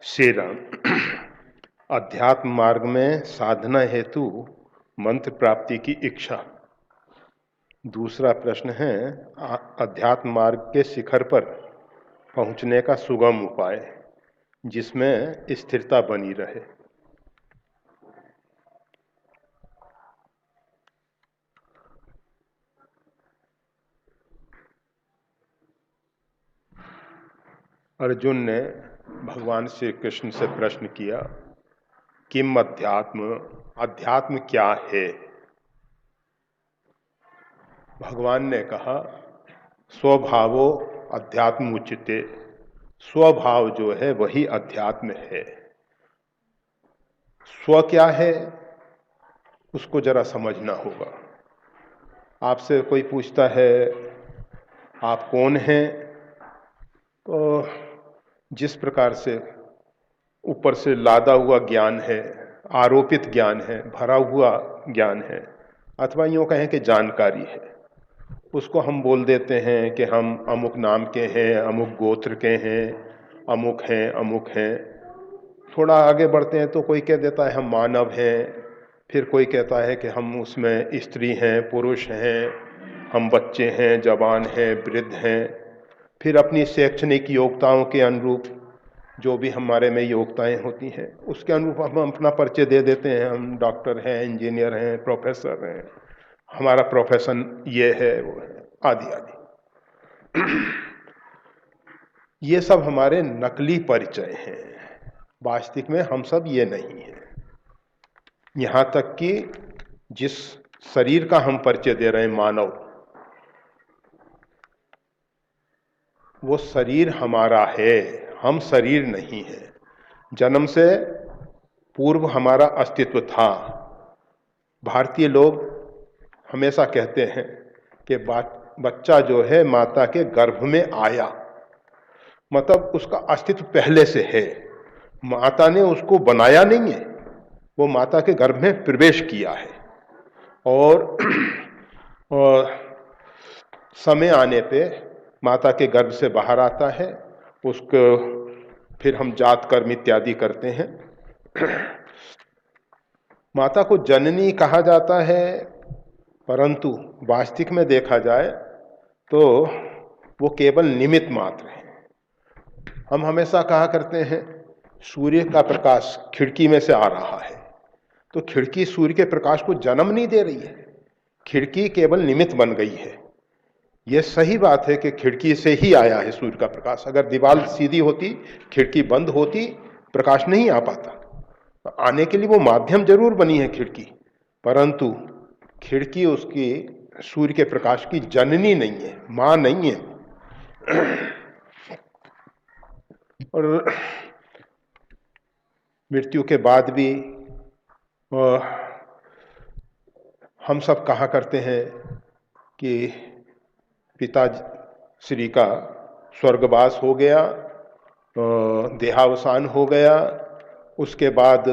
श्री राम। अध्यात्म मार्ग में साधना हेतु मंत्र प्राप्ति की इच्छा। दूसरा प्रश्न है अध्यात्म मार्ग के शिखर पर पहुंचने का सुगम उपाय जिसमें स्थिरता बनी रहे। अर्जुन ने भगवान श्री कृष्ण से प्रश्न किया, किम अध्यात्म, अध्यात्म क्या है? भगवान ने कहा, स्वभावो अध्यात्म उच्यते। स्वभाव जो है वही अध्यात्म है। स्व क्या है उसको जरा समझना होगा। आपसे कोई पूछता है आप कौन हैं, तो जिस प्रकार से ऊपर से लादा हुआ ज्ञान है, आरोपित ज्ञान है, भरा हुआ ज्ञान है, अथवा यूँ कहें कि जानकारी है, उसको हम बोल देते हैं कि हम अमुक नाम के हैं, अमुक गोत्र के हैं, अमुक हैं। थोड़ा आगे बढ़ते हैं तो कोई कह देता है हम मानव हैं, फिर कोई कहता है कि हम उसमें स्त्री हैं, पुरुष हैं, हम बच्चे हैं, जवान हैं, वृद्ध हैं। फिर अपनी शैक्षणिक योग्यताओं के अनुरूप जो भी हमारे में योग्यताएं होती हैं उसके अनुरूप हम अपना परिचय दे देते हैं। हम डॉक्टर हैं, इंजीनियर हैं, प्रोफेसर हैं, हमारा प्रोफेशन ये है वो है, आदि आदि। ये सब हमारे नकली परिचय हैं। वास्तविक में हम सब ये नहीं हैं। यहाँ तक कि जिस शरीर का हम परिचय दे रहे हैं मानव, वो शरीर हमारा है, हम शरीर नहीं है। जन्म से पूर्व हमारा अस्तित्व था। भारतीय लोग हमेशा कहते हैं कि बच्चा जो है माता के गर्भ में आया, मतलब उसका अस्तित्व पहले से है, माता ने उसको बनाया नहीं है, वो माता के गर्भ में प्रवेश किया है। और समय आने पे माता के गर्भ से बाहर आता है, उसको फिर हम जात कर्म इत्यादि करते हैं। माता को जननी कहा जाता है, परंतु वास्तविक में देखा जाए तो वो केवल निमित्त मात्र है। हम हमेशा कहा करते हैं सूर्य का प्रकाश खिड़की में से आ रहा है, तो खिड़की सूर्य के प्रकाश को जन्म नहीं दे रही है, खिड़की केवल निमित्त बन गई है। यह सही बात है कि खिड़की से ही आया है सूर्य का प्रकाश। अगर दीवार सीधी होती, खिड़की बंद होती, प्रकाश नहीं आ पाता। आने के लिए वो माध्यम जरूर बनी है खिड़की, परंतु खिड़की उसकी सूर्य के प्रकाश की जननी नहीं है, मां नहीं है। और मृत्यु के बाद भी हम सब कहा करते हैं कि पिता श्री का स्वर्गवास हो गया, देहावसान हो गया, उसके बाद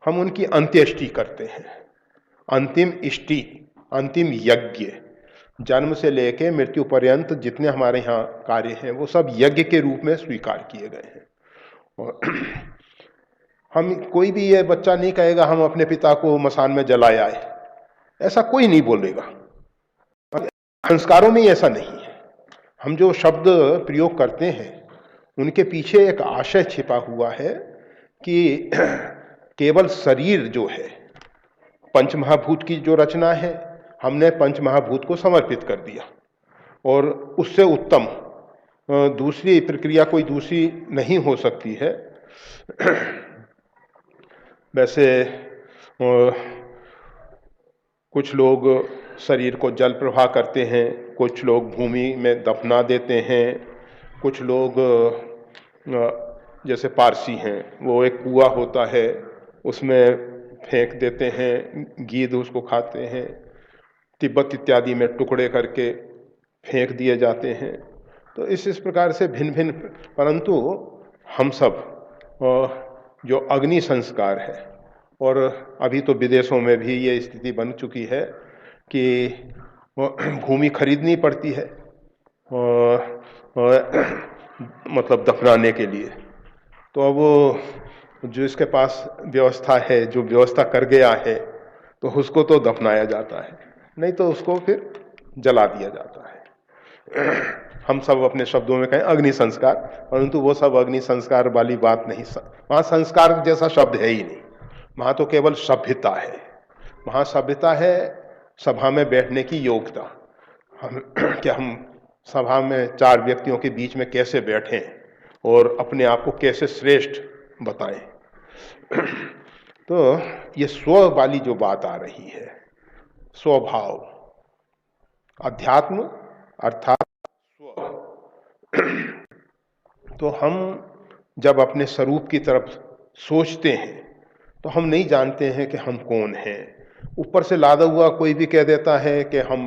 हम उनकी अंत्येष्टि करते हैं। अंतिम इष्टि, अंतिम यज्ञ, जन्म से लेके मृत्यु पर्यंत जितने हमारे यहाँ कार्य हैं वो सब यज्ञ के रूप में स्वीकार किए गए हैं। और हम कोई भी ये बच्चा नहीं कहेगा हम अपने पिता को मसान में जलाए आए, ऐसा कोई नहीं बोलेगा। संस्कारों में ऐसा नहीं है। हम जो शब्द प्रयोग करते हैं उनके पीछे एक आशय छिपा हुआ है कि केवल शरीर जो है, पंचमहाभूत की जो रचना है, हमने पंचमहाभूत को समर्पित कर दिया, और उससे उत्तम दूसरी प्रक्रिया कोई दूसरी नहीं हो सकती है। वैसे कुछ लोग शरीर को जल प्रवाह करते हैं, कुछ लोग भूमि में दफना देते हैं, कुछ लोग जैसे पारसी हैं वो एक कुआं होता है उसमें फेंक देते हैं, गीद उसको खाते हैं, तिब्बत इत्यादि में टुकड़े करके फेंक दिए जाते हैं। तो इस प्रकार से भिन्न भिन्न, परंतु हम सब जो अग्नि संस्कार है, और अभी तो विदेशों में भी ये स्थिति बन चुकी है कि भूमि खरीदनी पड़ती है मतलब दफनाने के लिए। तो अब जो इसके पास व्यवस्था है, जो व्यवस्था कर गया है, तो उसको तो दफनाया जाता है, नहीं तो उसको फिर जला दिया जाता है। हम सब अपने शब्दों में कहें अग्नि संस्कार, परंतु वो सब अग्नि संस्कार वाली बात नहीं। वहां संस्कार जैसा शब्द है ही नहीं, वहां तो केवल सभ्यता है। वहां सभ्यता है सभा में बैठने की योग्यता। हम क्या हम सभा में चार व्यक्तियों के बीच में कैसे बैठें और अपने आप को कैसे श्रेष्ठ बताएं। तो ये स्व वाली जो बात आ रही है, स्वभाव, अध्यात्म अर्थात स्व। तो हम जब अपने स्वरूप की तरफ सोचते हैं तो हम नहीं जानते हैं कि हम कौन हैं। ऊपर से लादा हुआ कोई भी कह देता है कि हम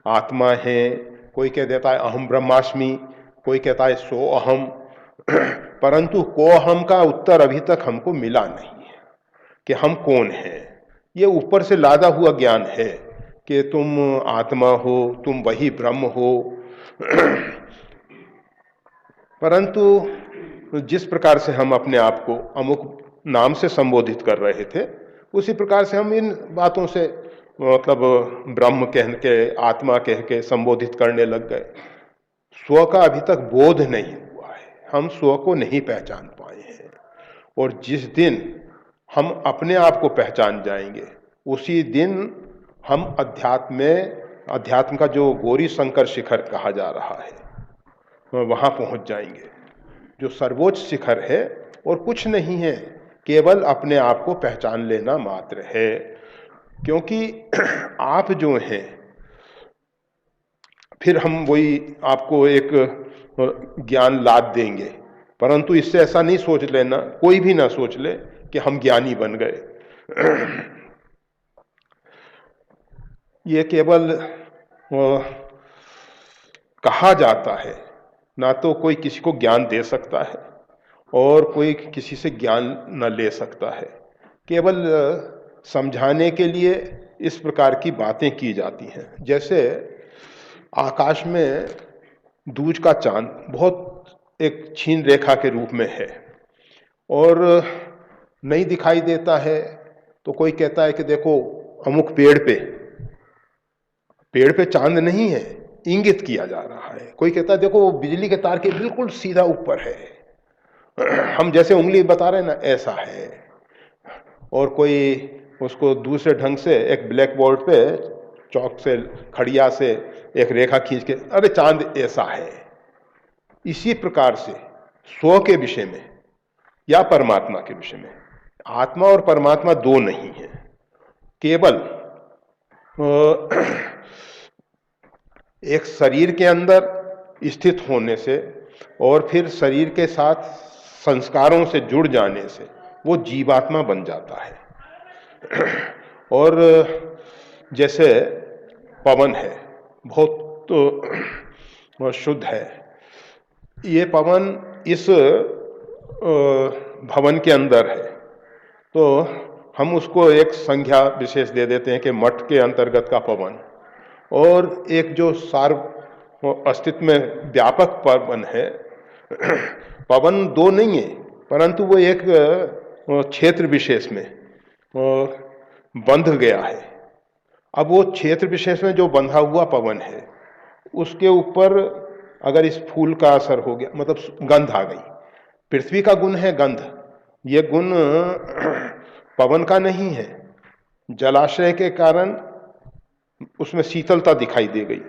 आत्मा हैं, कोई कह देता है अहम ब्रह्मास्मि, कोई कहता है सो अहम, परंतु को अहम का उत्तर अभी तक हमको मिला नहीं है कि हम कौन हैं। ये ऊपर से लादा हुआ ज्ञान है कि तुम आत्मा हो, तुम वही ब्रह्म हो। परंतु जिस प्रकार से हम अपने आप को अमुक नाम से संबोधित कर रहे थे, उसी प्रकार से हम इन बातों से मतलब ब्रह्म कह के, आत्मा कह के संबोधित करने लग गए। स्व का अभी तक बोध नहीं हुआ है, हम स्व को नहीं पहचान पाए हैं। और जिस दिन हम अपने आप को पहचान जाएंगे, उसी दिन हम अध्यात्म का जो गौरी शंकर शिखर कहा जा रहा है, वहां पहुंच जाएंगे, जो सर्वोच्च शिखर है और कुछ नहीं है, केवल अपने आप को पहचान लेना मात्र है। क्योंकि आप जो हैं, फिर हम वही आपको एक ज्ञान लाद देंगे, परंतु इससे ऐसा नहीं सोच लेना, कोई भी ना सोच ले कि हम ज्ञानी बन गए। ये केवल कहा जाता है, ना तो कोई किसी को ज्ञान दे सकता है और कोई किसी से ज्ञान न ले सकता है। केवल समझाने के लिए इस प्रकार की बातें की जाती हैं। जैसे आकाश में दूज का चांद बहुत एक क्षीण रेखा के रूप में है और नहीं दिखाई देता है, तो कोई कहता है कि देखो अमुक पेड़ पे चांद नहीं है, इंगित किया जा रहा है। कोई कहता है देखो वो बिजली के तार के बिल्कुल सीधा ऊपर है, हम जैसे उंगली बता रहे हैं ना, ऐसा है। और कोई उसको दूसरे ढंग से एक ब्लैक बोर्ड पे चौक से, खड़िया से एक रेखा खींच के, अरे चांद ऐसा है। इसी प्रकार से स्व के विषय में या परमात्मा के विषय में, आत्मा और परमात्मा दो नहीं है, केवल एक शरीर के अंदर स्थित होने से और फिर शरीर के साथ संस्कारों से जुड़ जाने से वो जीवात्मा बन जाता है। और जैसे पवन है, बहुत शुद्ध है, ये पवन इस भवन के अंदर है, तो हम उसको एक संज्ञा विशेष दे देते हैं कि मठ के अंतर्गत का पवन। और एक जो अस्तित्व में व्यापक पवन है, पवन दो नहीं है, परंतु वो एक क्षेत्र विशेष में बंध गया है। अब वो क्षेत्र विशेष में जो बंधा हुआ पवन है, उसके ऊपर अगर इस फूल का असर हो गया, मतलब गंध आ गई। पृथ्वी का गुण है गंध, ये गुण पवन का नहीं है। जलाशय के कारण उसमें शीतलता दिखाई दे गई,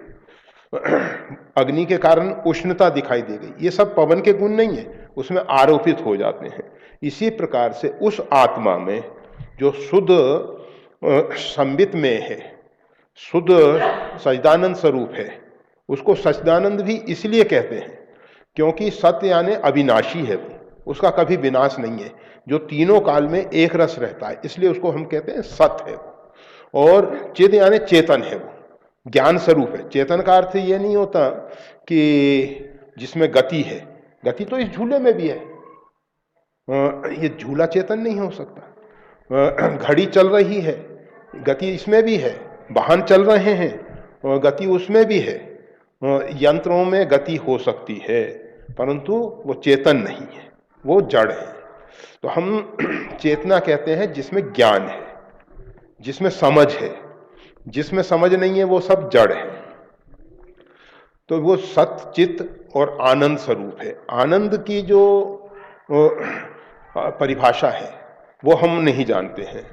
अग्नि के कारण उष्णता दिखाई दे गई, ये सब पवन के गुण नहीं है, उसमें आरोपित हो जाते हैं। इसी प्रकार से उस आत्मा में जो शुद्ध संबित में है, शुद्ध सच्चिदानंद स्वरूप है, उसको सच्चिदानंद भी इसलिए कहते हैं क्योंकि सत्य यानी अविनाशी है, वो उसका कभी विनाश नहीं है, जो तीनों काल में एक रस रहता है, इसलिए उसको हम कहते हैं सत्य है वो। और चिद यानी चेतन है, वो ज्ञान स्वरूप है। चेतन का अर्थ ये नहीं होता कि जिसमें गति है, गति तो इस झूले में भी है, ये झूला चेतन नहीं हो सकता। घड़ी चल रही है, गति इसमें भी है, वाहन चल रहे हैं, गति उसमें भी है, यंत्रों में गति हो सकती है, परंतु वो चेतन नहीं है, वो जड़ है। तो हम चेतना कहते हैं जिसमें ज्ञान है, जिसमें समझ है। जिसमें समझ नहीं है वो सब जड़ है। तो वो सत चित और आनंद स्वरूप है। आनंद की जो परिभाषा है वो हम नहीं जानते हैं।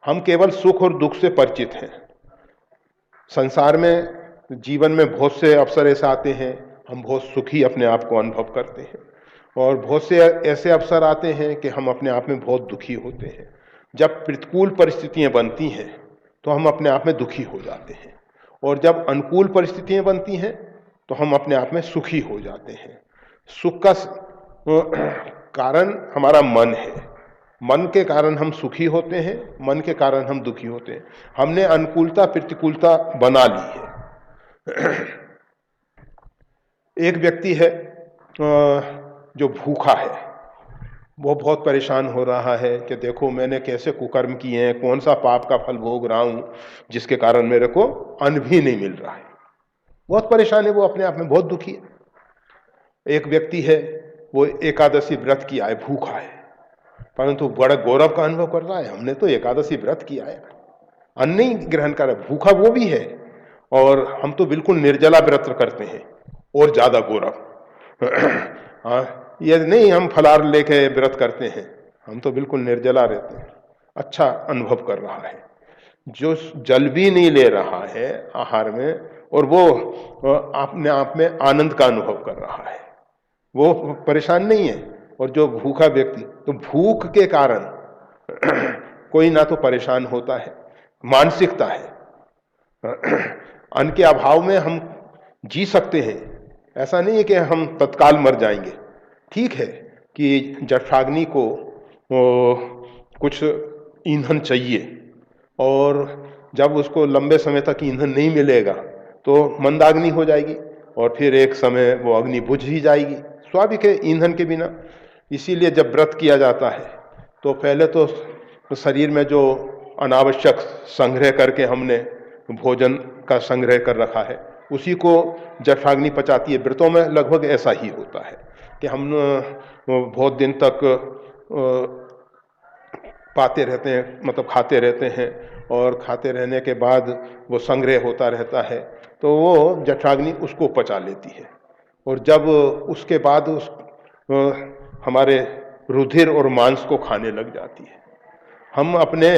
हम केवल सुख और दुख से परिचित हैं। संसार में, जीवन में बहुत से अवसर ऐसे आते हैं, हम बहुत सुखी अपने आप को अनुभव करते हैं, और बहुत से ऐसे अवसर आते हैं कि हम अपने आप में बहुत दुखी होते हैं। जब प्रतिकूल परिस्थितियां बनती हैं तो हम अपने आप में दुखी हो जाते हैं, और जब अनुकूल परिस्थितियां बनती हैं तो हम अपने आप में सुखी हो जाते हैं। सुख का कारण हमारा मन है। मन के कारण हम सुखी होते हैं, मन के कारण हम दुखी होते हैं। हमने अनुकूलता प्रतिकूलता बना ली है। एक व्यक्ति है जो भूखा है, वो बहुत परेशान हो रहा है कि देखो मैंने कैसे कुकर्म किए हैं, कौन सा पाप का फल भोग रहा हूं जिसके कारण मेरे को अन्न भी नहीं मिल रहा है। बहुत परेशान है, वो अपने आप में बहुत दुखी है। एक व्यक्ति है, वो एकादशी व्रत किया है, भूखा है, परंतु बड़ा गौरव का अनुभव कर रहा है, हमने तो एकादशी व्रत किया है, अन्न नहीं ग्रहण कर रहा। भूखा वो भी है, और हम तो बिल्कुल निर्जला व्रत करते हैं, और ज्यादा गौरव। हाँ, ये नहीं हम फलार लेके व्रत करते हैं, हम तो बिल्कुल निर्जला रहते हैं। अच्छा अनुभव कर रहा है। जो जल भी नहीं ले रहा है आहार में, और वो अपने आप में आनंद का अनुभव कर रहा है, वो परेशान नहीं है। और जो भूखा व्यक्ति, तो भूख के कारण कोई ना तो परेशान होता है, मानसिकता है। अन्न के अभाव में हम जी सकते हैं, ऐसा नहीं है कि हम तत्काल मर जाएंगे। ठीक है कि जठराग्नि को कुछ ईंधन चाहिए, और जब उसको लंबे समय तक ईंधन नहीं मिलेगा तो मंदाग्नि हो जाएगी, और फिर एक समय वो अग्नि बुझ ही जाएगी, स्वाभाविक है ईंधन के बिना। इसीलिए जब व्रत किया जाता है तो पहले तो शरीर में जो अनावश्यक संग्रह करके हमने भोजन का संग्रह कर रखा है उसी को जठराग्नि पचाती है। व्रतों में लगभग ऐसा ही होता है कि हम बहुत दिन तक पाते रहते हैं, मतलब खाते रहते हैं, और खाते रहने के बाद वो संग्रह होता रहता है, तो वो जठराग्नि उसको पचा लेती है। और जब उसके बाद हमारे रुधिर और मांस को खाने लग जाती है। हम अपने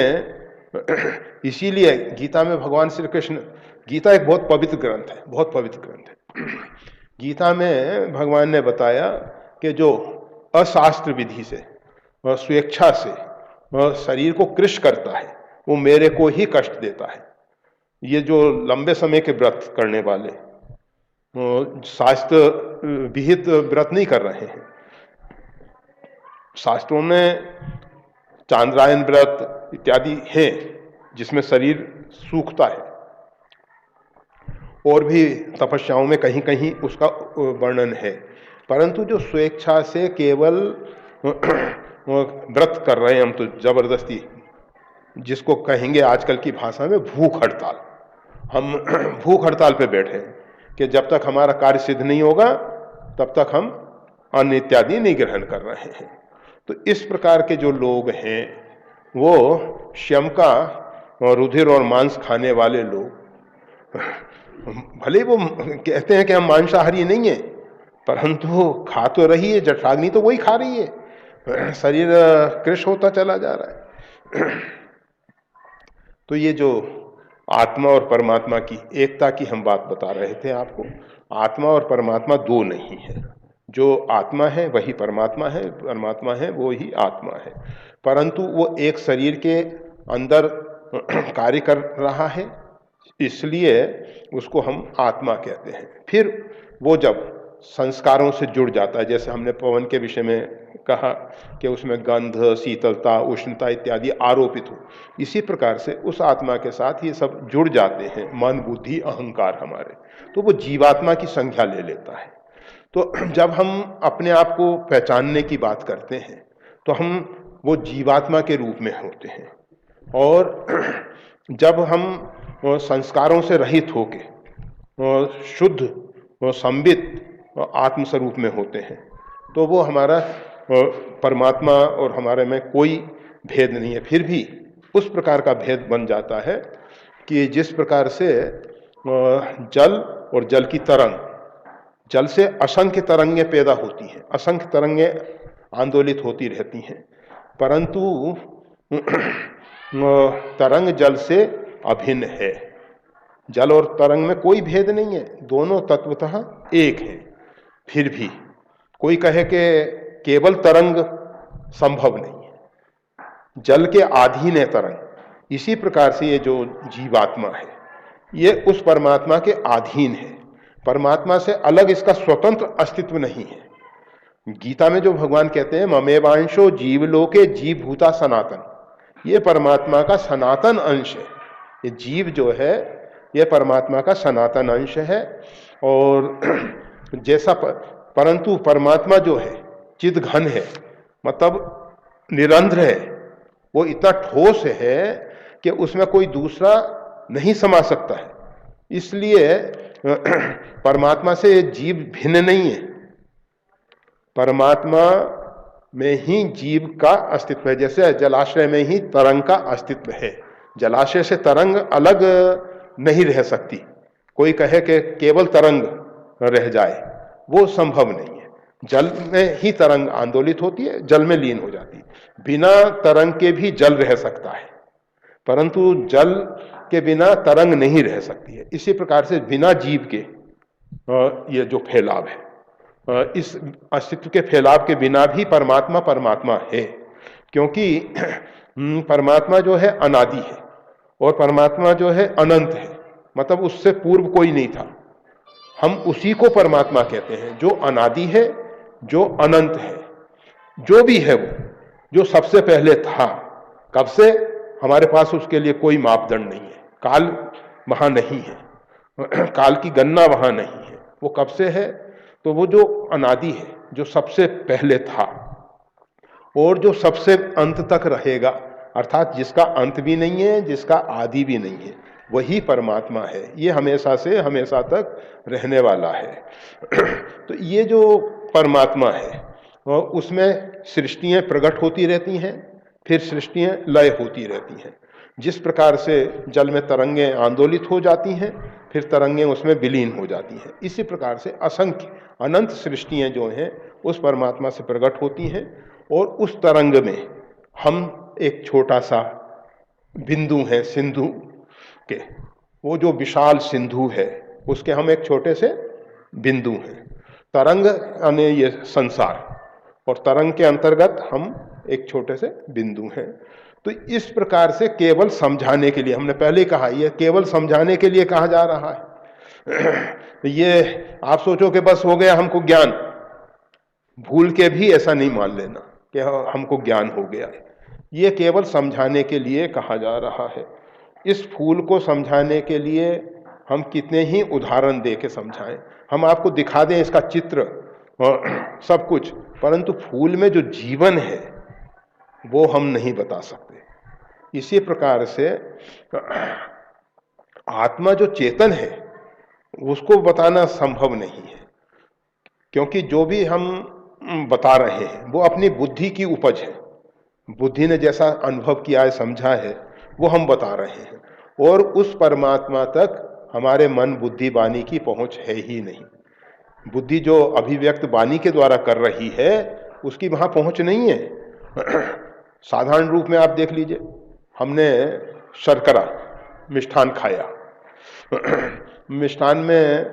इसीलिए गीता में भगवान श्री कृष्ण, गीता एक बहुत पवित्र ग्रंथ है, बहुत पवित्र ग्रंथ है। गीता में भगवान ने बताया कि जो अशास्त्र विधि से और स्वेच्छा से शरीर को कृश करता है वो मेरे को ही कष्ट देता है। ये जो लंबे समय के व्रत करने वाले शास्त्र विहित व्रत नहीं कर रहे हैं। शास्त्रों में चांद्रायन व्रत इत्यादि है जिसमें शरीर सूखता है, और भी तपस्याओं में कहीं कहीं उसका वर्णन है। परंतु जो स्वेच्छा से केवल व्रत कर रहे हैं हम, तो जबरदस्ती, जिसको कहेंगे आजकल की भाषा में भूख हड़ताल, हम भूख हड़ताल पे बैठे हैं कि जब तक हमारा कार्य सिद्ध नहीं होगा तब तक हम अन्न इत्यादि नहीं ग्रहण कर रहे हैं। तो इस प्रकार के जो लोग हैं वो श्यम का और रुधिर और मांस खाने वाले लोग, भले वो कहते हैं कि हम मांसाहारी नहीं है, परंतु खा तो रही है, जठराग्नि तो वही खा रही है, शरीर कृश होता चला जा रहा है। तो ये जो आत्मा और परमात्मा की एकता की हम बात बता रहे थे आपको, आत्मा और परमात्मा दो नहीं है। जो आत्मा है वही परमात्मा है, परमात्मा है वो ही आत्मा है, परंतु वो एक शरीर के अंदर कार्य कर रहा है, इसलिए उसको हम आत्मा कहते हैं। फिर वो जब संस्कारों से जुड़ जाता है, जैसे हमने पवन के विषय में कहा कि उसमें गंध, शीतलता, उष्णता इत्यादि आरोपित हो, इसी प्रकार से उस आत्मा के साथ ये सब जुड़ जाते हैं, मन, बुद्धि, अहंकार हमारे, तो वो जीवात्मा की संख्या ले लेता है। तो जब हम अपने आप को पहचानने की बात करते हैं तो हम वो जीवात्मा के रूप में होते हैं, और जब हम संस्कारों से रहित होके शुद्ध और संबित आत्मस्वरूप में होते हैं तो वो हमारा परमात्मा और हमारे में कोई भेद नहीं है, फिर भी उस प्रकार का भेद बन जाता है कि जिस प्रकार से जल और जल की तरंग, जल से असंख्य तरंगें पैदा होती हैं, असंख्य तरंगें आंदोलित होती रहती हैं, परंतु तरंग जल से अभिन्न है। जल और तरंग में कोई भेद नहीं है, दोनों तत्वतः एक है। फिर भी कोई कहे कि केवल तरंग संभव नहीं है, जल के अधीन है तरंग। इसी प्रकार से ये जो जीवात्मा है ये उस परमात्मा के अधीन है, परमात्मा से अलग इसका स्वतंत्र अस्तित्व नहीं है। गीता में जो भगवान कहते हैं ममेवांशो जीवलोके जीवभूता सनातन, ये परमात्मा का सनातन अंश है। ये जीव जो है ये परमात्मा का सनातन अंश है। और जैसा परंतु परमात्मा जो है चिद घन है, मतलब निरंध्र है, वो इतना ठोस है कि उसमें कोई दूसरा नहीं समा सकता है। इसलिए परमात्मा से जीव भिन्न नहीं है, परमात्मा में ही जीव का अस्तित्व है। जैसे जलाशय में ही तरंग का अस्तित्व है, जलाशय से तरंग अलग नहीं रह सकती। कोई कहे कि केवल तरंग रह जाए, वो संभव नहीं है। जल में ही तरंग आंदोलित होती है, जल में लीन हो जाती है। बिना तरंग के भी जल रह सकता है, परंतु जल के बिना तरंग नहीं रह सकती है। इसी प्रकार से बिना जीव के ये जो फैलाव है, इस अस्तित्व के फैलाव के बिना भी परमात्मा परमात्मा है, क्योंकि परमात्मा जो है अनादि है और परमात्मा जो है अनंत है, मतलब उससे पूर्व कोई नहीं था। हम उसी को परमात्मा कहते हैं जो अनादि है, जो अनंत है, जो भी है वो, जो सबसे पहले था। कब से? हमारे पास उसके लिए कोई मापदंड नहीं है, काल वहां नहीं है, काल की गणना वहां नहीं है। वो कब से है? तो वो जो अनादि है, जो सबसे पहले था और जो सबसे अंत तक रहेगा, अर्थात जिसका अंत भी नहीं है, जिसका आदि भी नहीं है, वही परमात्मा है। ये हमेशा से हमेशा तक रहने वाला है। तो ये जो परमात्मा है उसमें सृष्टियां प्रकट होती रहती हैं, फिर सृष्टियां लय होती रहती हैं। जिस प्रकार से जल में तरंगें आंदोलित हो जाती हैं, फिर तरंगें उसमें विलीन हो जाती हैं, इसी प्रकार से असंख्य अनंत सृष्टियां जो हैं उस परमात्मा से प्रकट होती हैं। और उस तरंग में हम एक छोटा सा बिंदु हैं सिंधु के, वो जो विशाल सिंधु है उसके हम एक छोटे से बिंदु हैं। तरंग यानी ये संसार, और तरंग के अंतर्गत हम एक छोटे से बिंदु हैं। तो इस प्रकार से केवल समझाने के लिए, हमने पहले कहा ये केवल समझाने के लिए कहा जा रहा है। ये आप सोचो कि बस हो गया हमको ज्ञान, भूल के भी ऐसा नहीं मान लेना कि हमको ज्ञान हो गया। ये केवल समझाने के लिए कहा जा रहा है। इस फूल को समझाने के लिए हम कितने ही उदाहरण दे के समझाएं, हम आपको दिखा दें इसका चित्र सब कुछ, परंतु फूल में जो जीवन है वो हम नहीं बता सकते। इसी प्रकार से आत्मा जो चेतन है उसको बताना संभव नहीं है, क्योंकि जो भी हम बता रहे हैं वो अपनी बुद्धि की उपज है। बुद्धि ने जैसा अनुभव किया है, समझा है, वो हम बता रहे हैं। और उस परमात्मा तक हमारे मन बुद्धि वाणी की पहुंच है ही नहीं। बुद्धि जो अभिव्यक्त वाणी के द्वारा कर रही है उसकी वहां पहुंच नहीं है। साधारण रूप में आप देख लीजिए, हमने शर्करा मिष्ठान खाया, मिष्ठान में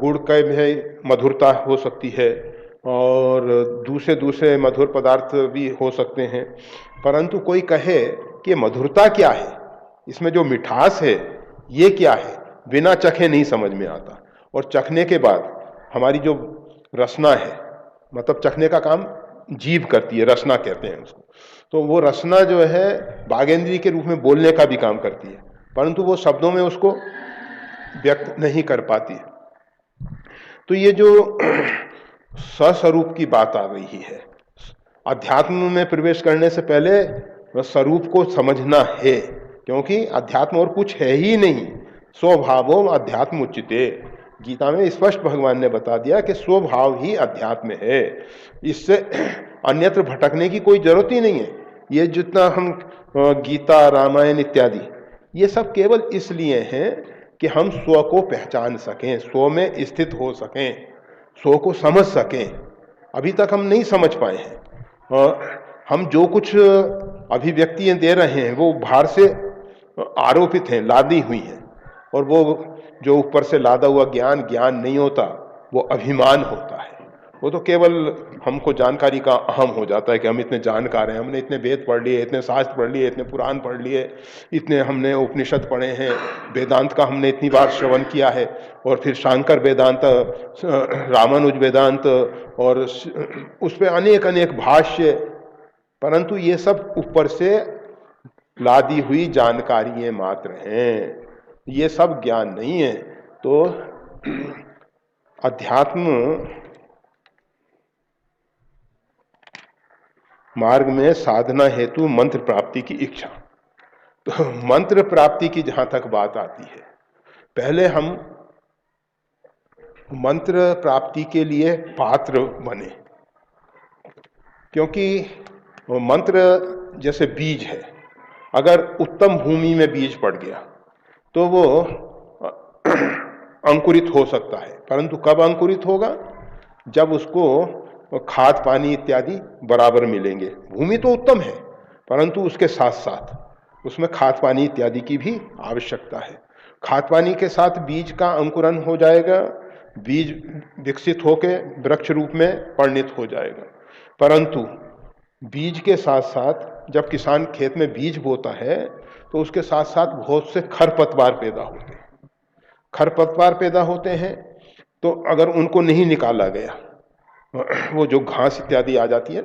गुड़ का भी मधुरता हो सकती है और दूसरे मधुर पदार्थ भी हो सकते हैं, परंतु कोई कहे कि मधुरता क्या है, इसमें जो मिठास है ये क्या है, बिना चखे नहीं समझ में आता। और चखने के बाद हमारी जो रसना है, मतलब चखने का काम जीभ करती है, रसना कहते हैं उसको, तो वो रसना जो है बागेंद्री के रूप में बोलने का भी काम करती है, परंतु वो शब्दों में उसको व्यक्त नहीं कर पाती। तो ये जो स्वस्वरूप की बात आ रही है, अध्यात्म में प्रवेश करने से पहले स्वरूप को समझना है, क्योंकि अध्यात्म और कुछ है ही नहीं। स्वभावो अध्यात्म उच्यते, गीता में स्पष्ट भगवान ने बता दिया कि स्वभाव ही अध्यात्म है, इससे अन्यत्र भटकने की कोई जरूरत ही नहीं है। ये जितना हम गीता रामायण इत्यादि ये सब केवल इसलिए हैं कि हम स्व को पहचान सकें, स्व में स्थित हो सकें, स्व को समझ सकें। अभी तक हम नहीं समझ पाए हैं। हम जो कुछ अभिव्यक्तियां दे रहे हैं वो बाहर से आरोपित हैं, लादी हुई हैं, और वो जो ऊपर से लादा हुआ ज्ञान ज्ञान नहीं होता, वो अभिमान होता है। वो तो केवल हमको जानकारी का अहम हो जाता है कि हम इतने जानकार हैं, हमने इतने वेद पढ़ लिए, इतने शास्त्र पढ़ लिए, इतने पुराण पढ़ लिए, इतने हमने उपनिषद पढ़े हैं, वेदांत का हमने इतनी बार श्रवण किया है, और फिर शांकर वेदांत, रामानुज वेदांत, और उस पर अनेक अनेक भाष्य। परंतु ये सब ऊपर से लादी हुई जानकारियां मात्र हैं, ये सब ज्ञान नहीं है। तो अध्यात्म मार्ग में साधना हेतु मंत्र प्राप्ति की इच्छा। तो मंत्र प्राप्ति की जहां तक बात आती है, पहले हम मंत्र प्राप्ति के लिए पात्र बने, क्योंकि मंत्र जैसे बीज है, अगर उत्तम भूमि में बीज पड़ गया तो वो अंकुरित हो सकता है। परंतु कब अंकुरित होगा? जब उसको खाद पानी इत्यादि बराबर मिलेंगे। भूमि तो उत्तम है, परंतु उसके साथ साथ उसमें खाद पानी इत्यादि की भी आवश्यकता है। खाद पानी के साथ बीज का अंकुरण हो जाएगा, बीज विकसित होकर वृक्ष रूप में परिणित हो जाएगा। परंतु बीज के साथ साथ जब किसान खेत में बीज बोता है तो उसके साथ साथ बहुत से खरपतवार पैदा होते हैं। खरपतवार पैदा होते हैं तो अगर उनको नहीं निकाला गया, वो जो घास इत्यादि आ जाती है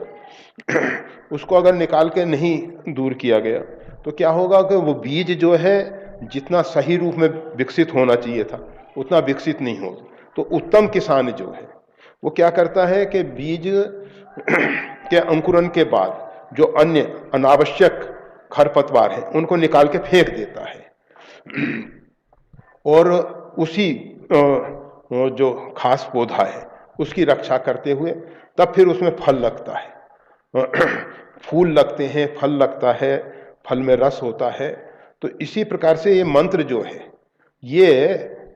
उसको अगर निकाल के नहीं दूर किया गया तो क्या होगा कि वो बीज जो है जितना सही रूप में विकसित होना चाहिए था उतना विकसित नहीं होगा। तो उत्तम किसान जो है वो क्या करता है कि बीज के अंकुरण के बाद जो अन्य अनावश्यक खरपतवार है उनको निकाल के फेंक देता है, और उसी जो खास पौधा है उसकी रक्षा करते हुए तब फिर उसमें फल लगता है, फूल लगते हैं, फल लगता है, फल में रस होता है। तो इसी प्रकार से ये मंत्र जो है ये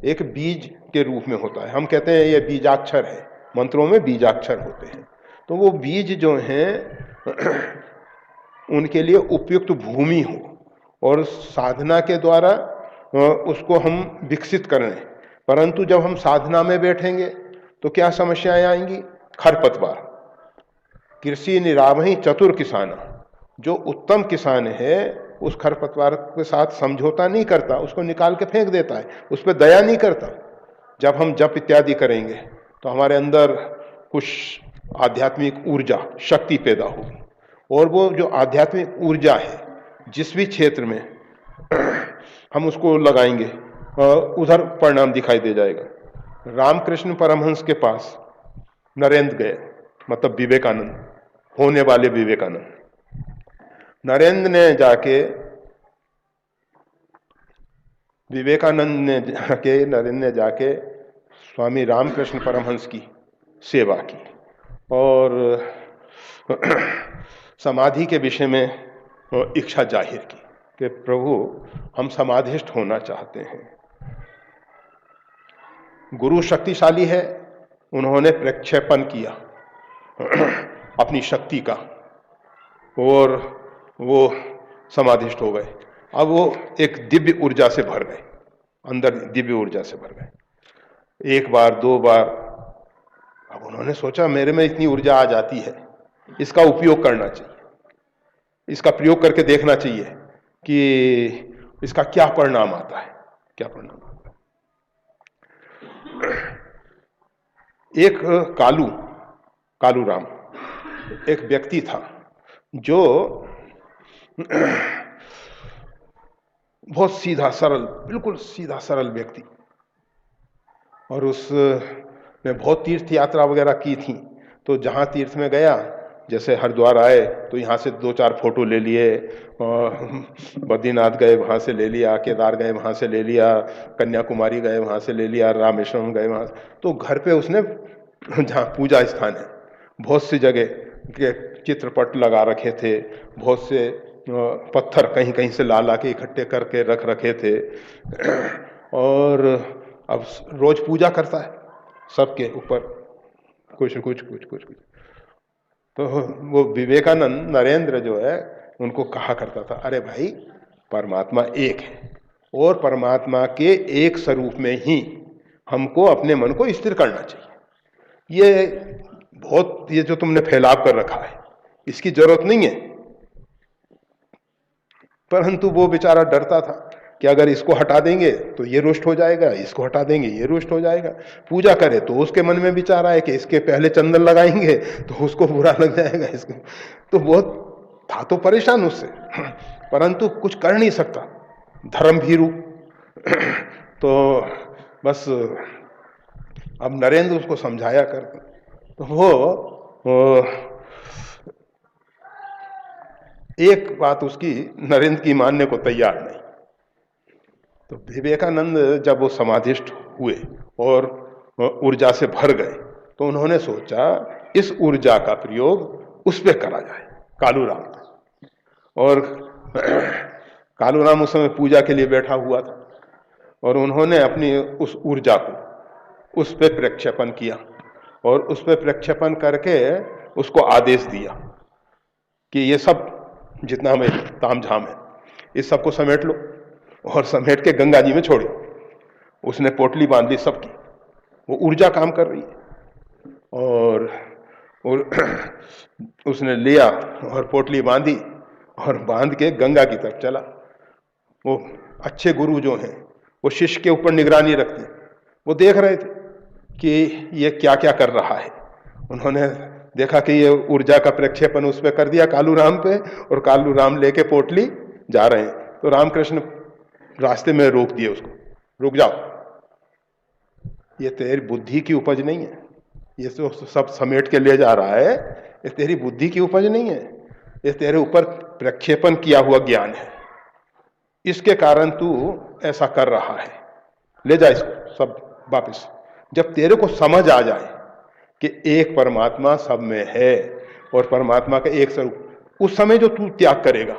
एक बीज के रूप में होता है। हम कहते हैं ये बीजाक्षर है, मंत्रों में बीजाक्षर होते हैं। तो वो बीज जो हैं उनके लिए उपयुक्त भूमि हो और साधना के द्वारा उसको हम विकसित करें। परंतु जब हम साधना में बैठेंगे तो क्या समस्याएं आएंगी? खरपतवार। कृषि निरामही चतुर किसान, जो उत्तम किसान है उस खरपतवार के साथ समझौता नहीं करता, उसको निकाल के फेंक देता है, उस पर दया नहीं करता। जब हम जप इत्यादि करेंगे तो हमारे अंदर कुछ आध्यात्मिक ऊर्जा शक्ति पैदा होगी, और वो जो आध्यात्मिक ऊर्जा है जिस भी क्षेत्र में हम उसको लगाएंगे उधर परिणाम दिखाई दे जाएगा। रामकृष्ण परमहंस के पास नरेंद्र गए, मतलब विवेकानंद, होने वाले विवेकानंद। नरेंद्र ने जाके स्वामी रामकृष्ण परमहंस की सेवा की और समाधि के विषय में इच्छा जाहिर की कि प्रभु हम समाधिष्ठ होना चाहते हैं। गुरु शक्तिशाली है, उन्होंने प्रक्षेपण किया अपनी शक्ति का और वो समाधिष्ठ हो गए। अब वो एक दिव्य ऊर्जा से भर गए, अंदर दिव्य ऊर्जा से भर गए। एक बार, दो बार, अब उन्होंने सोचा मेरे में इतनी ऊर्जा आ जाती है, इसका उपयोग करना चाहिए, इसका प्रयोग करके देखना चाहिए कि इसका क्या परिणाम आता है, क्या परिणाम आता है। एक कालू राम एक व्यक्ति था जो बहुत सीधा सरल, बिल्कुल सीधा सरल व्यक्ति, और उसने बहुत तीर्थ यात्रा वगैरह की थी। तो जहां तीर्थ में गया जैसे हरिद्वार आए तो यहाँ से 2-4 फोटो ले लिए, बद्रीनाथ गए वहाँ से ले लिया, केदार गए वहाँ से ले लिया, कन्याकुमारी गए वहाँ से ले लिया, रामेश्वरम गए वहाँ से। तो घर पे उसने जहाँ पूजा स्थान है बहुत सी जगह के चित्रपट लगा रखे थे, बहुत से पत्थर कहीं कहीं से ला ला के इकट्ठे करके रख रखे थे। और अब रोज पूजा करता है सबके ऊपर कुछ कुछ कुछ कुछ कुछ। तो वो विवेकानंद नरेंद्र जो है उनको कहा करता था, अरे भाई परमात्मा एक है और परमात्मा के एक स्वरूप में ही हमको अपने मन को स्थिर करना चाहिए। ये जो तुमने फैलाव कर रखा है इसकी जरूरत नहीं है। परंतु वो बेचारा डरता था कि अगर इसको हटा देंगे तो ये रुष्ट हो जाएगा, इसको हटा देंगे ये रुष्ट हो जाएगा। पूजा करे तो उसके मन में विचार आए कि इसके पहले चंदन लगाएंगे तो उसको बुरा लग जाएगा इसको। तो बहुत था तो परेशान उससे, परंतु कुछ कर नहीं सकता, धर्म भीरू। तो बस अब नरेंद्र उसको समझाया कर, तो वो एक बात उसकी नरेंद्र की मानने को तैयार नहीं। तो विवेकानंद जब वो समाधिस्थ हुए और ऊर्जा से भर गए तो उन्होंने सोचा इस ऊर्जा का प्रयोग उस पर करा जाए, कालूराम। और कालूराम उस समय पूजा के लिए बैठा हुआ था और उन्होंने अपनी उस ऊर्जा को उस पर प्रक्षेपण किया और उस पर प्रक्षेपण करके उसको आदेश दिया कि ये सब जितना हमें तामझाम है इस सबको समेट लो और समेट के गंगा जी में छोड़ो। उसने पोटली बांध ली सबकी, वो ऊर्जा काम कर रही है। और उसने लिया और पोटली बांधी और बांध के गंगा की तरफ चला। वो अच्छे गुरु जो हैं वो शिष्य के ऊपर निगरानी रखते हैं, वो देख रहे थे कि ये क्या क्या कर रहा है। उन्होंने देखा कि ये ऊर्जा का प्रक्षेपण उस पर कर दिया कालूराम पे और कालूराम लेके पोटली जा रहे हैं। तो रामकृष्ण रास्ते में रोक दिए उसको, रुक जाओ, ये तेरी बुद्धि की उपज नहीं है, ये तो सब समेट के ले जा रहा है, ये तेरी बुद्धि की उपज नहीं है, ये तेरे ऊपर प्रक्षेपण किया हुआ ज्ञान है, इसके कारण तू ऐसा कर रहा है, ले जा इसको सब वापस। जब तेरे को समझ आ जाए कि एक परमात्मा सब में है और परमात्मा का एक स्वरूप, उस समय जो तू त्याग करेगा,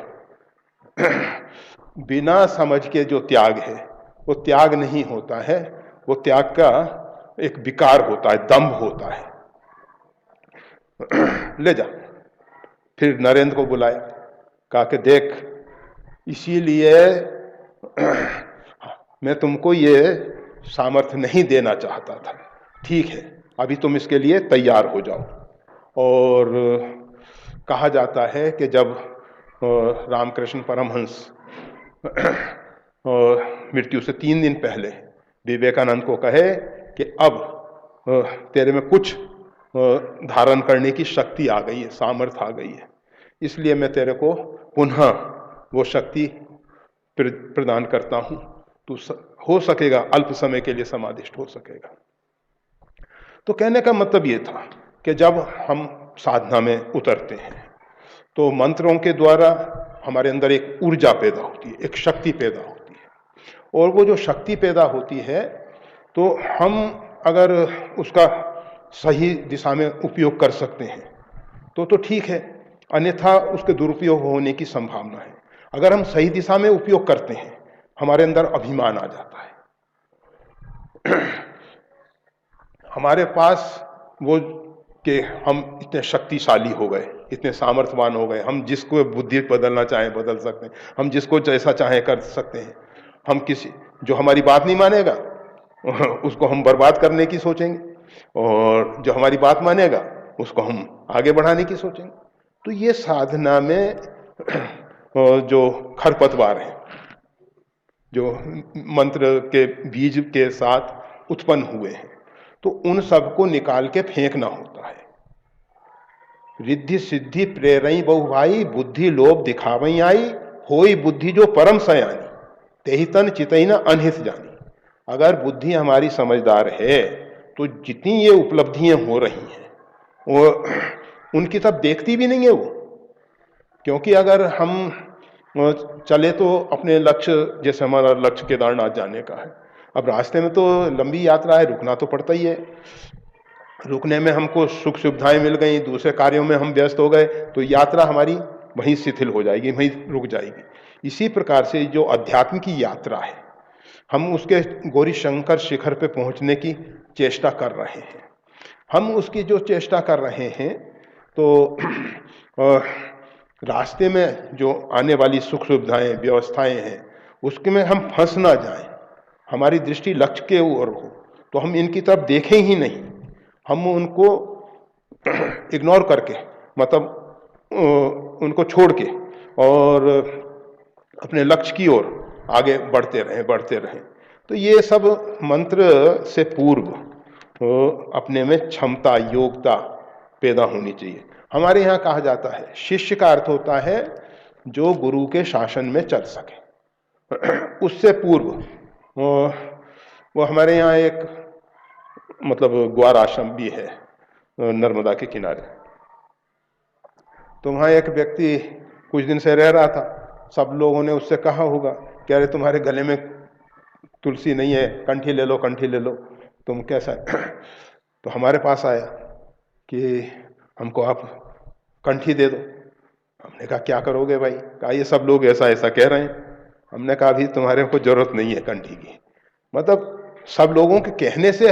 बिना समझ के जो त्याग है वो त्याग नहीं होता है, वो त्याग का एक विकार होता है, दंभ होता है। ले जा। फिर नरेंद्र को बुलाया, कहा कि देख, इसीलिए मैं तुमको ये सामर्थ्य नहीं देना चाहता था, ठीक है अभी तुम इसके लिए तैयार हो जाओ। और कहा जाता है कि जब रामकृष्ण परमहंस मृत्यु से 3 दिन पहले विवेकानंद को कहे कि अब तेरे में कुछ धारण करने की शक्ति आ गई है, सामर्थ्य आ गई है, इसलिए मैं तेरे को पुनः वो शक्ति प्रदान करता हूं, तू हो सकेगा अल्प समय के लिए समाधिष्ठ हो सकेगा। तो कहने का मतलब ये था कि जब हम साधना में उतरते हैं तो मंत्रों के द्वारा हमारे अंदर एक ऊर्जा पैदा होती है, एक शक्ति पैदा होती है। और वो जो शक्ति पैदा होती है तो हम अगर उसका सही दिशा में उपयोग कर सकते हैं तो ठीक है, अन्यथा उसके दुरुपयोग होने की संभावना है। अगर हम सही दिशा में उपयोग करते हैं हमारे अंदर अभिमान आ जाता है, हमारे पास वो कि हम इतने शक्तिशाली हो गए, इतने सामर्थ्यवान हो गए, हम जिसको बुद्धि बदलना चाहें बदल सकते हैं, हम जिसको जैसा चाहें कर सकते हैं। हम किसी जो हमारी बात नहीं मानेगा उसको हम बर्बाद करने की सोचेंगे और जो हमारी बात मानेगा उसको हम आगे बढ़ाने की सोचेंगे। तो ये साधना में जो खरपतवार है, जो मंत्र के बीज के साथ उत्पन्न हुए हैं, तो उन सबको निकाल के फेंकना होता है। रिद्धि सिद्धि प्रेरई बहु भाई, बुद्धि लोभ दिखावई आई, होई बुद्धि जो परम सयानी, तेहि तन चितई न अनहित जानी। अगर बुद्धि हमारी समझदार है तो जितनी ये उपलब्धियां हो रही हैं वो उनकी तरफ देखती भी नहीं है वो। क्योंकि अगर हम चले तो अपने लक्ष्य, जैसे हमारा लक्ष्य केदारनाथ जाने का है, अब रास्ते में तो लंबी यात्रा है, रुकना तो पड़ता ही है। रुकने में हमको सुख सुविधाएं मिल गई, दूसरे कार्यों में हम व्यस्त हो गए, तो यात्रा हमारी वहीं शिथिल हो जाएगी, वहीं रुक जाएगी। इसी प्रकार से जो अध्यात्म की यात्रा है, हम उसके गौरी शंकर शिखर पे पहुंचने की चेष्टा कर रहे हैं। हम उसकी जो चेष्टा कर रहे हैं, तो रास्ते में जो आने वाली सुख सुविधाएं, व्यवस्थाएं हैं, उसके में हम फंस ना जाएं, हमारी दृष्टि लक्ष्य के ओर हो, तो हम इनकी तरफ देखें ही नहीं, हम उनको इग्नोर करके, मतलब उनको छोड़ के और अपने लक्ष्य की ओर आगे बढ़ते रहें। तो ये सब मंत्र से पूर्व अपने में क्षमता, योग्यता पैदा होनी चाहिए। हमारे यहाँ कहा जाता है शिष्य का अर्थ होता है जो गुरु के शासन में चल सके। उससे पूर्व वो हमारे यहाँ एक मतलब ग्वार आश्रम भी है नर्मदा के किनारे। तो वहाँ एक व्यक्ति कुछ दिन से रह रहा था, सब लोगों ने उससे कहा होगा कि अरे तुम्हारे गले में तुलसी नहीं है, कंठी ले लो, कंठी ले लो, तुम कैसा है? तो हमारे पास आया कि हमको आप कंठी दे दो। हमने कहा क्या करोगे भाई? कहा ये सब लोग ऐसा ऐसा कह रहे हैं। हमने कहा अभी तुम्हारे को जरूरत नहीं है कंठी की। मतलब सब लोगों के कहने से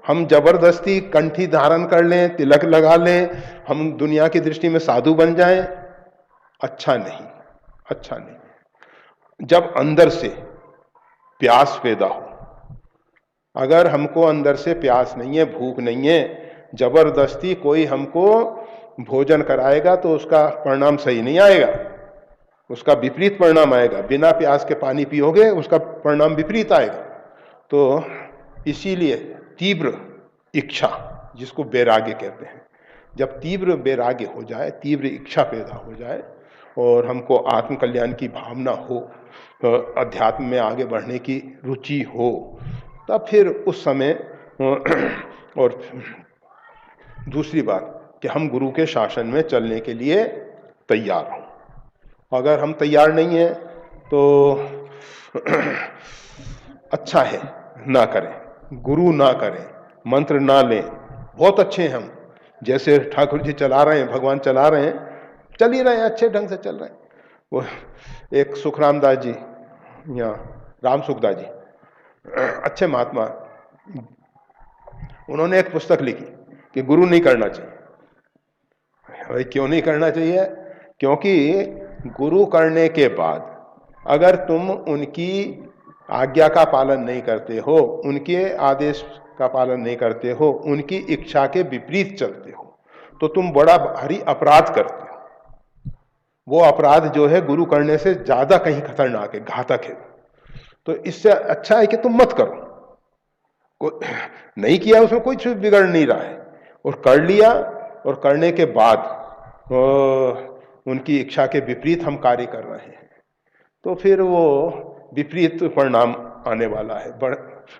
हम जबरदस्ती कंठी धारण कर लें, तिलक लगा लें, हम दुनिया की दृष्टि में साधु बन जाएं, अच्छा नहीं, अच्छा नहीं। जब अंदर से प्यास पैदा हो, अगर हमको अंदर से प्यास नहीं है, भूख नहीं है, जबरदस्ती कोई हमको भोजन कराएगा तो उसका परिणाम सही नहीं आएगा, उसका विपरीत परिणाम आएगा। बिना प्यास के पानी पियोगे, उसका परिणाम विपरीत आएगा। तो इसीलिए तीव्र इच्छा, जिसको वैराग्य कहते हैं, जब तीव्र वैराग्य हो जाए, तीव्र इच्छा पैदा हो जाए और हमको आत्म कल्याण की भावना हो, अध्यात्म में आगे बढ़ने की रुचि हो, तब फिर उस समय और दूसरी बात कि हम गुरु के शासन में चलने के लिए तैयार हों। अगर हम तैयार नहीं हैं तो अच्छा है ना करें, गुरु ना करें, मंत्र ना लें। बहुत अच्छे हैं हम, जैसे ठाकुर जी चला रहे हैं, भगवान चला रहे हैं, चल ही रहे हैं, अच्छे ढंग से चल रहे हैं। वो एक सुखराम दास जी या राम सुखदास जी, अच्छे महात्मा, उन्होंने एक पुस्तक लिखी कि गुरु नहीं करना चाहिए। भाई क्यों नहीं करना चाहिए? क्योंकि गुरु करने के बाद अगर तुम उनकी आज्ञा का पालन नहीं करते हो, उनके आदेश का पालन नहीं करते हो, उनकी इच्छा के विपरीत चलते हो, तो तुम बड़ा भारी अपराध करते हो। वो अपराध जो है गुरु करने से ज्यादा कहीं खतरनाक है, घातक है। तो इससे अच्छा है कि तुम मत करो। नहीं किया उसमें कोई बिगड़ नहीं रहा है, और कर लिया और करने के बाद उनकी इच्छा के विपरीत हम कार्य कर रहे हैं, तो फिर वो विपरीत परिणाम आने वाला है,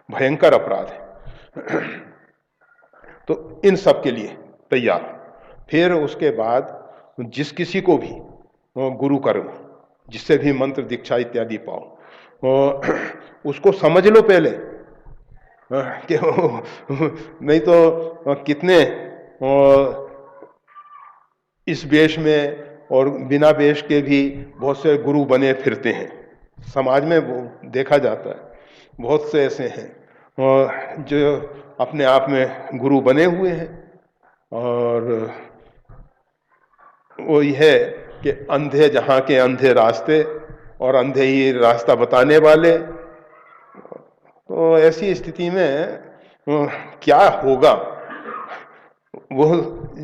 भयंकर अपराध है। तो इन सब के लिए तैयार। फिर उसके बाद जिस किसी को भी गुरु करो, जिससे भी मंत्र दीक्षा इत्यादि पाओ, उसको समझ लो पहले कि नहीं तो कितने इस वेश में और बिना वेश के भी बहुत से गुरु बने फिरते हैं। समाज में वो देखा जाता है, बहुत से ऐसे हैं जो अपने आप में गुरु बने हुए हैं, और वो यह है कि अंधे जहाँ के अंधे रास्ते और अंधे ही रास्ता बताने वाले। तो ऐसी स्थिति में क्या होगा? वो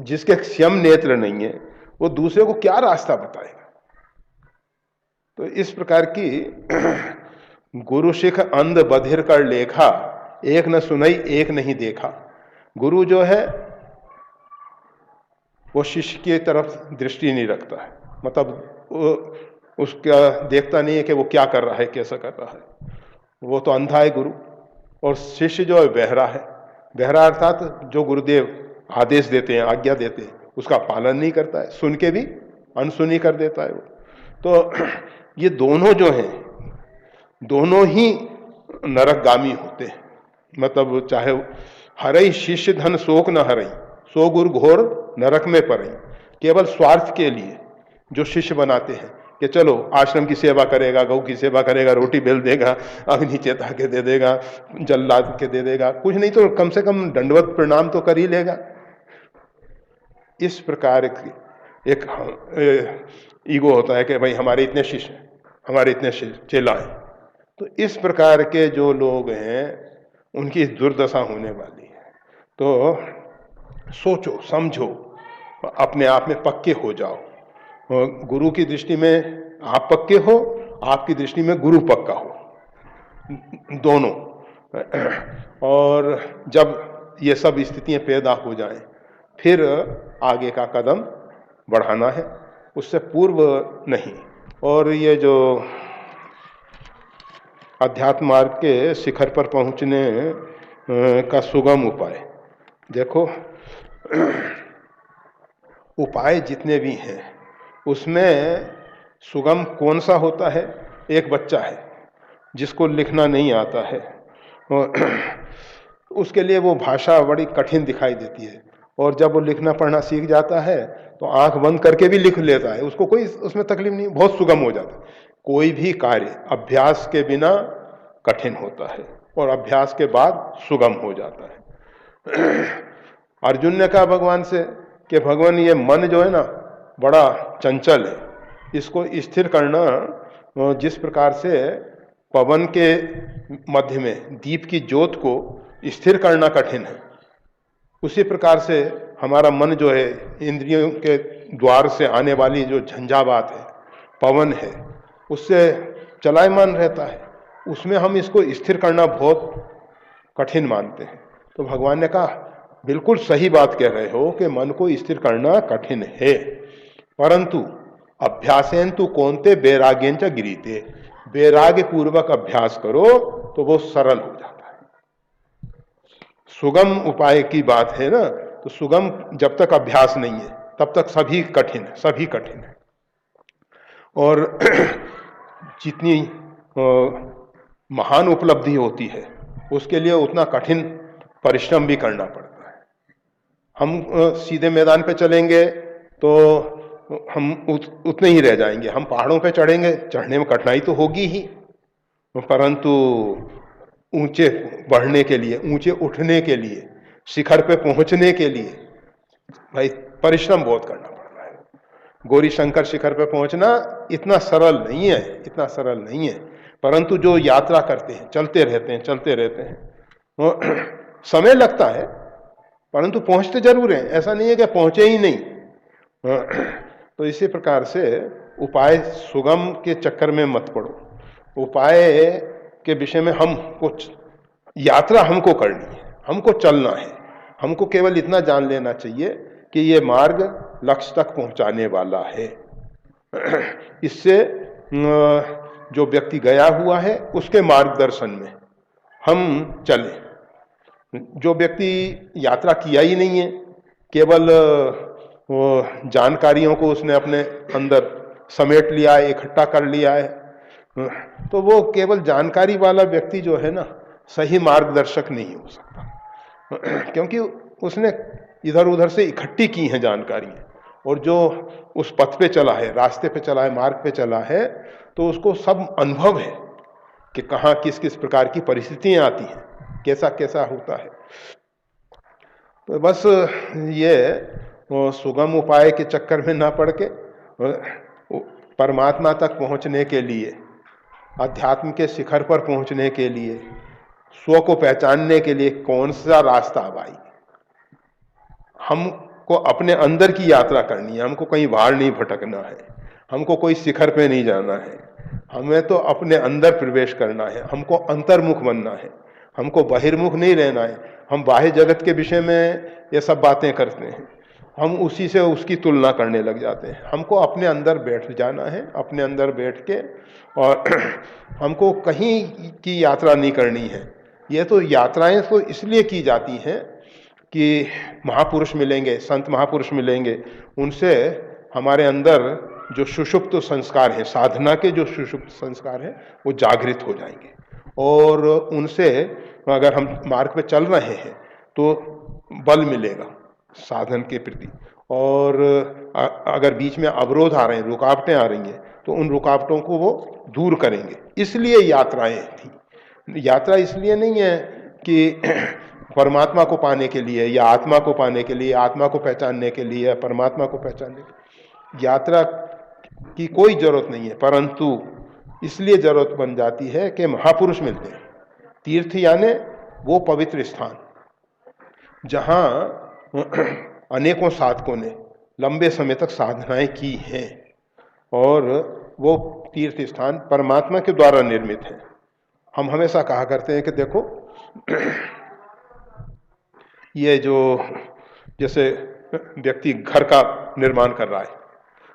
जिसके क्षम नेत्र नहीं है, वो दूसरे को क्या रास्ता बताएगा? तो इस प्रकार की गुरु शिख अंध बधिर कर लेखा, एक न सुनई एक नहीं देखा। गुरु जो है वो शिष्य की तरफ दृष्टि नहीं रखता है, मतलब उसका देखता नहीं है कि वो क्या कर रहा है, कैसा कर रहा है। वो तो अंधा है गुरु। और शिष्य जो है बहरा है। बहरा अर्थात जो गुरुदेव आदेश देते हैं, आज्ञा देते हैं, उसका पालन नहीं करता है, सुन के भी अनसुनी कर देता है वो। तो ये दोनों जो हैं, दोनों ही नरकगामी होते हैं। मतलब चाहे हरई शिष्य धन शोक न हरई, सो गुरु घोर नरक में पड़ई। केवल स्वार्थ के लिए जो शिष्य बनाते हैं कि चलो आश्रम की सेवा करेगा, गौ की सेवा करेगा, रोटी बेल देगा, अग्नि चेता के दे देगा, जल लाद के दे देगा, कुछ नहीं तो कम से कम दंडवत प्रणाम तो कर ही लेगा। इस प्रकार की एक ईगो होता है कि भाई हमारे इतने शिष्य, हमारे इतने चेला हैं। तो इस प्रकार के जो लोग हैं उनकी दुर्दशा होने वाली है। तो सोचो, समझो, अपने आप में पक्के हो जाओ। गुरु की दृष्टि में आप पक्के हो, आपकी दृष्टि में गुरु पक्का हो, दोनों। और जब ये सब स्थितियां पैदा हो जाएं, फिर आगे का कदम बढ़ाना है, उससे पूर्व नहीं। और ये जो अध्यात्म मार्ग के शिखर पर पहुंचने का सुगम उपाय, देखो उपाय जितने भी हैं उसमें सुगम कौन सा होता है? एक बच्चा है जिसको लिखना नहीं आता है, उसके लिए वो भाषा बड़ी कठिन दिखाई देती है, और जब वो लिखना पढ़ना सीख जाता है तो आंख बंद करके भी लिख लेता है, उसको कोई उसमें तकलीफ नहीं, बहुत सुगम हो जाता है। कोई भी कार्य अभ्यास के बिना कठिन होता है और अभ्यास के बाद सुगम हो जाता है। अर्जुन ने कहा भगवान से कि भगवान ये मन जो है ना बड़ा चंचल है, इसको स्थिर करना जिस प्रकार से पवन के मध्य में दीप की ज्योत को स्थिर करना कठिन है, उसी प्रकार से हमारा मन जो है इंद्रियों के द्वार से आने वाली जो झंझावात है, पवन है, उससे चलायमान रहता है, उसमें हम इसको स्थिर करना बहुत कठिन मानते हैं। तो भगवान ने कहा बिल्कुल सही बात कह रहे हो कि मन को स्थिर करना कठिन है, परंतु अभ्यासेन तु कौनते वैराग्यन च गिरीते, वैराग्य पूर्वक अभ्यास करो तो वो सरल हो जाता है। सुगम उपाय की बात है ना, तो सुगम जब तक अभ्यास नहीं है तब तक सभी कठिन है, सभी कठिन है। और जितनी महान उपलब्धि होती है उसके लिए उतना कठिन परिश्रम भी करना पड़ता है। हम सीधे मैदान पे चलेंगे तो हम उतने ही रह जाएंगे, हम पहाड़ों पे चढ़ेंगे, चढ़ने में कठिनाई तो होगी ही, परंतु ऊंचे बढ़ने के लिए, ऊंचे उठने के लिए, शिखर पे पहुंचने के लिए भाई परिश्रम बहुत करना पड़ता है। गौरी शंकर शिखर पे पहुंचना इतना सरल नहीं है, इतना सरल नहीं है, परंतु जो यात्रा करते हैं, चलते रहते हैं, चलते रहते हैं, वो समय लगता है परंतु पहुंचते जरूर हैं, ऐसा नहीं है कि पहुंचे ही नहीं। तो इसी प्रकार से उपाय सुगम के चक्कर में मत पड़ो। उपाय के विषय में हम कुछ यात्रा हमको करनी है, हमको चलना है, हमको केवल इतना जान लेना चाहिए कि ये मार्ग लक्ष्य तक पहुंचाने वाला है। इससे जो व्यक्ति गया हुआ है उसके मार्गदर्शन में हम चलें। जो व्यक्ति यात्रा किया ही नहीं है, केवल वो जानकारियों को उसने अपने अंदर समेट लिया है, इकट्ठा कर लिया है, तो वो केवल जानकारी वाला व्यक्ति जो है ना सही मार्गदर्शक नहीं हो सकता, क्योंकि उसने इधर उधर से इकट्ठी की हैं जानकारियां, और जो उस पथ पे चला है, रास्ते पे चला है, मार्ग पे चला है, तो उसको सब अनुभव है कि कहाँ किस किस प्रकार की परिस्थितियां आती हैं, कैसा कैसा होता है। तो बस ये सुगम उपाय के चक्कर में ना पड़ के परमात्मा तक पहुंचने के लिए, अध्यात्म के शिखर पर पहुंचने के लिए, स्व को पहचानने के लिए कौन सा रास्ता भाई, हमको अपने अंदर की यात्रा करनी है, हमको कहीं बाहर नहीं भटकना है, हमको कोई शिखर पे नहीं जाना है, हमें तो अपने अंदर प्रवेश करना है, हमको अंतर्मुख बनना है, हमको बहिर्मुख नहीं रहना है। हम बाह्य जगत के विषय में ये सब बातें करते हैं, हम उसी से उसकी तुलना करने लग जाते हैं। हमको अपने अंदर बैठ जाना है, अपने अंदर बैठ के, और हमको कहीं की यात्रा नहीं करनी है। ये तो यात्राएं तो इसलिए की जाती हैं कि महापुरुष मिलेंगे, संत महापुरुष मिलेंगे, उनसे हमारे अंदर जो सुषुप्त संस्कार है, साधना के जो सुषुप्त संस्कार है, वो जागृत हो जाएंगे। और उनसे अगर हम मार्ग पे चल रहे हैं तो बल मिलेगा साधन के प्रति। और अगर बीच में अवरोध आ रहे हैं, रुकावटें आ रही हैं, तो उन रुकावटों को वो दूर करेंगे। इसलिए यात्राएं थी। यात्रा इसलिए नहीं है कि परमात्मा को पाने के लिए या आत्मा को पाने के लिए, आत्मा को पहचानने के लिए या परमात्मा को पहचानने के लिए यात्रा की कोई जरूरत नहीं है, परंतु इसलिए जरूरत बन जाती है कि महापुरुष मिलते हैं। तीर्थ यानी वो पवित्र स्थान जहां अनेकों साधकों ने लंबे समय तक साधनाएं की हैं, और वो तीर्थ स्थान परमात्मा के द्वारा निर्मित है। हम हमेशा कहा करते हैं कि देखो ये जो जैसे व्यक्ति घर का निर्माण कर रहा है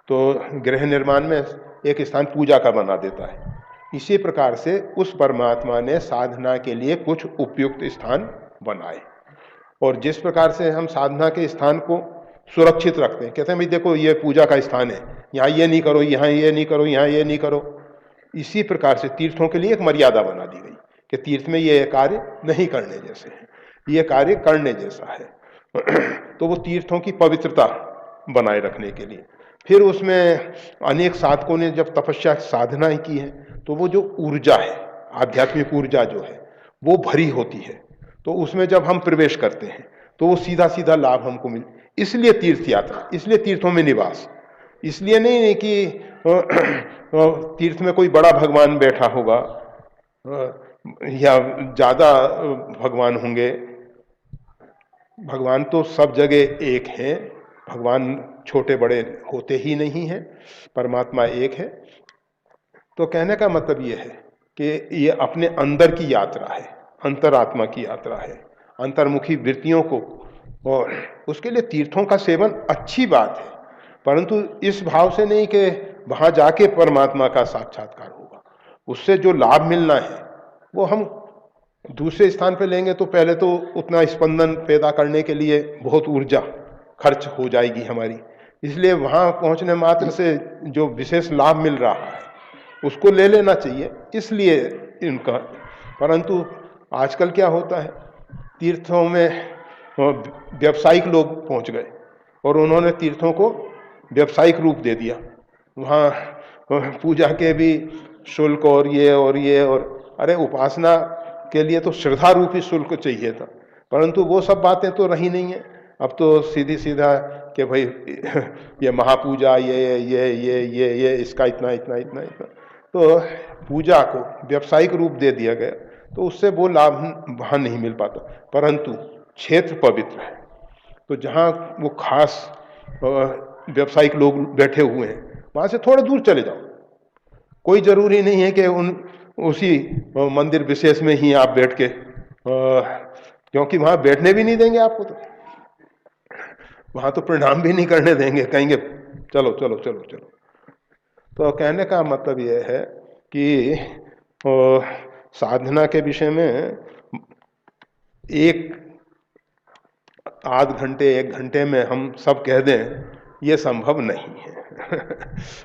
तो गृह निर्माण में एक स्थान पूजा का बना देता है, इसी प्रकार से उस परमात्मा ने साधना के लिए कुछ उपयुक्त स्थान बनाए। और जिस प्रकार से हम साधना के स्थान को सुरक्षित रखते हैं, कहते हैं भाई देखो ये पूजा का स्थान है, यहाँ ये नहीं करो, यहाँ ये नहीं करो, यहाँ ये नहीं करो, इसी प्रकार से तीर्थों के लिए एक मर्यादा बना दी गई कि तीर्थ में ये कार्य नहीं करने जैसे है, ये कार्य करने जैसा है। तो वो तीर्थों की पवित्रता बनाए रखने के लिए फिर उसमें अनेक साधकों ने जब तपस्या साधनाएं की है तो वो जो ऊर्जा है, आध्यात्मिक ऊर्जा जो है वो भरी होती है, तो उसमें जब हम प्रवेश करते हैं तो वो सीधा सीधा लाभ हमको मिल। इसलिए तीर्थ यात्रा, इसलिए तीर्थों में निवास, इसलिए नहीं कि तीर्थ में कोई बड़ा भगवान बैठा होगा या ज्यादा भगवान होंगे। भगवान तो सब जगह एक है, भगवान छोटे बड़े होते ही नहीं हैं, परमात्मा एक है। तो कहने का मतलब ये है कि ये अपने अंदर की यात्रा है, अंतरात्मा की यात्रा है, अंतर्मुखी वृत्तियों को, और उसके लिए तीर्थों का सेवन अच्छी बात है, परंतु इस भाव से नहीं कि वहां जाके परमात्मा का साक्षात्कार होगा। उससे जो लाभ मिलना है वो हम दूसरे स्थान पर लेंगे तो पहले तो उतना स्पंदन पैदा करने के लिए बहुत ऊर्जा खर्च हो जाएगी हमारी, इसलिए वहां पहुंचने मात्र से जो विशेष लाभ मिल रहा है उसको ले लेना चाहिए, इसलिए इनका। परंतु आजकल क्या होता है, तीर्थों में व्यावसायिक लोग पहुंच गए और उन्होंने तीर्थों को व्यावसायिक रूप दे दिया। वहाँ पूजा के भी शुल्क और ये और अरे उपासना के लिए तो श्रद्धा रूपी शुल्क चाहिए था, परंतु वो सब बातें तो रही नहीं है। अब तो सीधी सीधा कि भाई ये महापूजा ये इसका इतना इतना इतना इतना, तो पूजा को व्यावसायिक रूप दे दिया गया, तो उससे वो लाभ वहाँ नहीं मिल पाता। परंतु क्षेत्र पवित्र है, तो जहाँ वो खास व्यावसायिक लोग बैठे हुए हैं वहाँ से थोड़ा दूर चले जाओ। कोई जरूरी नहीं है कि उसी मंदिर विशेष में ही आप बैठ के, क्योंकि वहाँ बैठने भी नहीं देंगे आपको, तो वहाँ तो प्रणाम भी नहीं करने देंगे, कहेंगे चलो चलो चलो चलो। तो कहने का मतलब यह है कि साधना के विषय में एक आध घंटे एक घंटे में हम सब कह दें ये संभव नहीं है।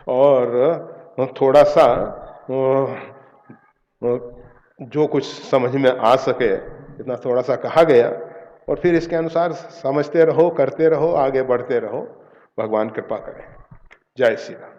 और थोड़ा सा जो कुछ समझ में आ सके इतना थोड़ा सा कहा गया, और फिर इसके अनुसार समझते रहो, करते रहो, आगे बढ़ते रहो। भगवान कृपा करें। जय श्री राम।